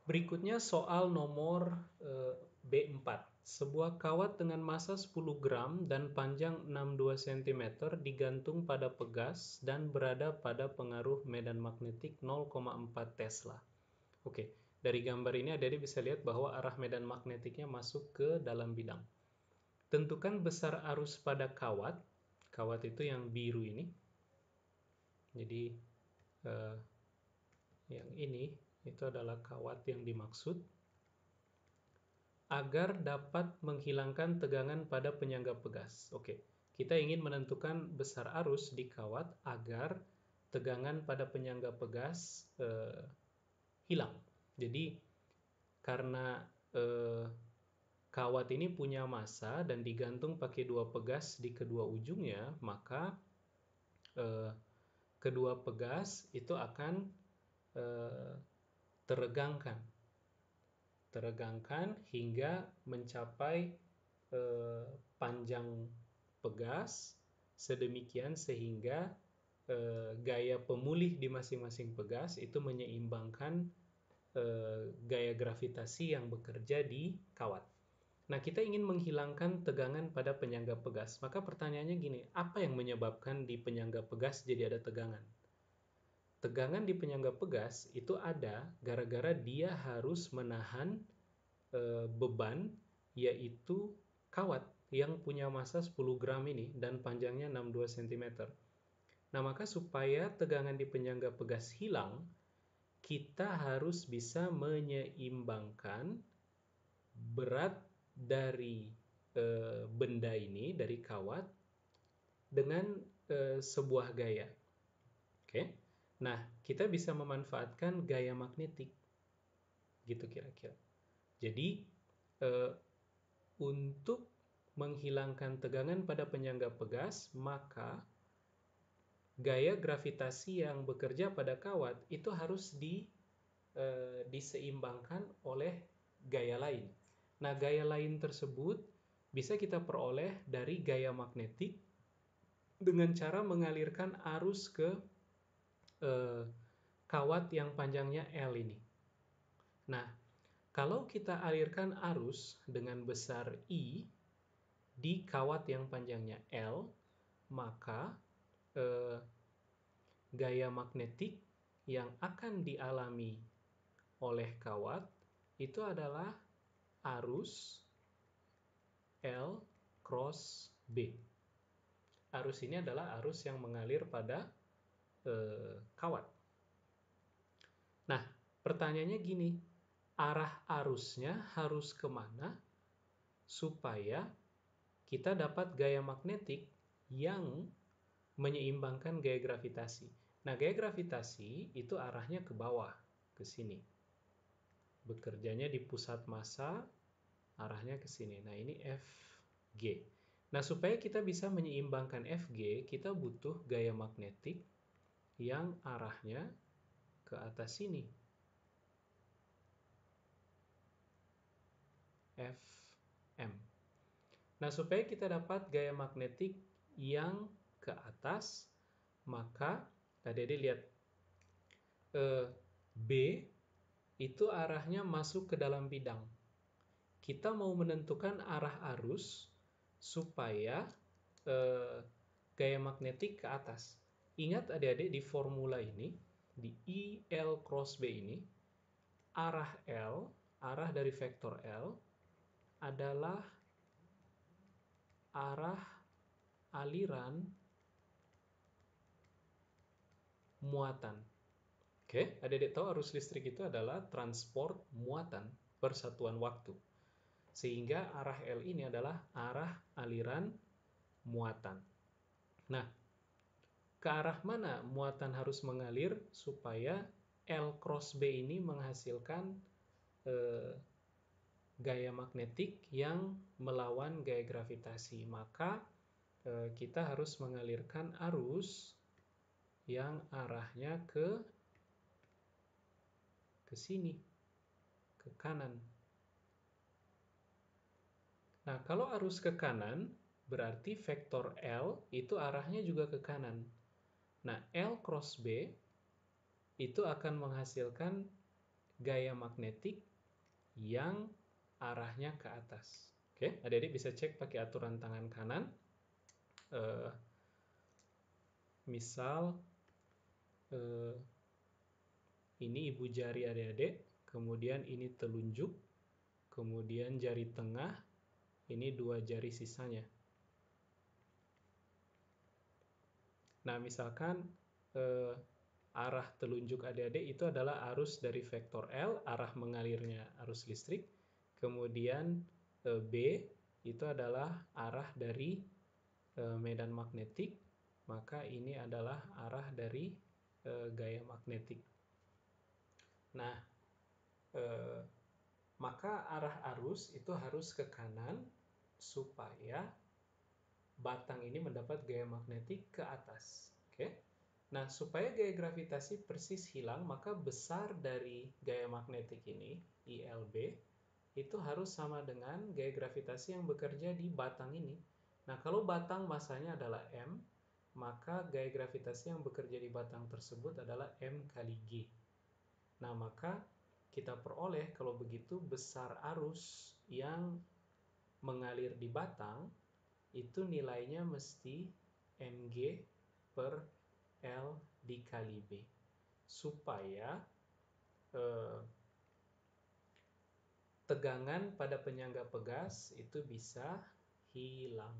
Berikutnya soal nomor B4. Sebuah kawat dengan massa 10 gram dan panjang 62 cm digantung pada pegas dan berada pada pengaruh medan magnetik 0,4 Tesla. Oke, dari gambar ini adik-adik bisa lihat bahwa arah medan magnetiknya masuk ke dalam bidang. Tentukan besar arus pada kawat. Kawat itu yang biru ini. Jadi yang ini itu adalah kawat yang dimaksud, agar dapat menghilangkan tegangan pada penyangga pegas. Oke, kita ingin menentukan besar arus di kawat agar tegangan pada penyangga pegas hilang. Jadi karena kawat ini punya massa dan digantung pakai dua pegas di kedua ujungnya, maka kedua pegas itu akan teregangkan hingga mencapai panjang pegas sedemikian sehingga gaya pemulih di masing-masing pegas itu menyeimbangkan gaya gravitasi yang bekerja di kawat. Nah, kita ingin menghilangkan tegangan pada penyangga pegas. Maka pertanyaannya gini, apa yang menyebabkan di penyangga pegas jadi ada tegangan? Tegangan di penyangga pegas itu ada gara-gara dia harus menahan beban, yaitu kawat yang punya massa 10 gram ini dan panjangnya 62 cm. Nah, maka supaya tegangan di penyangga pegas hilang, kita harus bisa menyeimbangkan berat dari benda ini, dari kawat, dengan sebuah gaya. Oke. Nah, kita bisa memanfaatkan gaya magnetik. Gitu kira-kira. Jadi, untuk menghilangkan tegangan pada penyangga pegas, maka gaya gravitasi yang bekerja pada kawat itu harus diseimbangkan oleh gaya lain. Nah, gaya lain tersebut bisa kita peroleh dari gaya magnetik dengan cara mengalirkan arus ke kawat yang panjangnya L ini. Nah, kalau kita alirkan arus dengan besar I di kawat yang panjangnya L, maka gaya magnetik yang akan dialami oleh kawat itu adalah arus L cross B. Arus ini adalah arus yang mengalir pada kawat. Nah, pertanyaannya gini, arah arusnya harus kemana supaya kita dapat gaya magnetik yang menyeimbangkan gaya gravitasi. Nah, gaya gravitasi itu arahnya ke bawah, ke sini. Bekerjanya di pusat massa, arahnya ke sini. Nah, ini Fg. Nah, supaya kita bisa menyeimbangkan Fg, kita butuh gaya magnetik yang arahnya ke atas sini. Fm. Nah, supaya kita dapat gaya magnetik yang ke atas, maka adik-adik lihat, B itu arahnya masuk ke dalam bidang. Kita mau menentukan arah arus supaya gaya magnetik ke atas. Ingat adik-adik di formula ini, di IL cross B ini, arah L, arah dari vektor L adalah arah aliran muatan. Oke, adik-adik tahu arus listrik itu adalah transport muatan per satuan waktu. Sehingga arah L ini adalah arah aliran muatan. Nah, ke arah mana muatan harus mengalir supaya L cross B ini menghasilkan gaya magnetik yang melawan gaya gravitasi? Maka kita harus mengalirkan arus yang arahnya ke sini, ke kanan. Nah, kalau arus ke kanan, berarti vektor L itu arahnya juga ke kanan. Nah, L cross B itu akan menghasilkan gaya magnetik yang arahnya ke atas. Oke, adik-adik bisa cek pakai aturan tangan kanan. Misal ini ibu jari adik-adik, kemudian ini telunjuk, kemudian jari tengah, ini 2 jari sisanya. Nah, misalkan arah telunjuk adik-adik itu adalah arus dari vektor L, arah mengalirnya arus listrik. Kemudian B itu adalah arah dari medan magnetik, maka ini adalah arah dari gaya magnetik. Nah, maka arah arus itu harus ke kanan supaya batang ini mendapat gaya magnetik ke atas. Oke. Nah, supaya gaya gravitasi persis hilang, maka besar dari gaya magnetik ini, ILB, itu harus sama dengan gaya gravitasi yang bekerja di batang ini. Nah, kalau batang masanya adalah M, maka gaya gravitasi yang bekerja di batang tersebut adalah M kali G. Nah, maka kita peroleh kalau begitu besar arus yang mengalir di batang itu nilainya mesti mg per L dikali B, supaya tegangan pada penyangga pegas itu bisa hilang.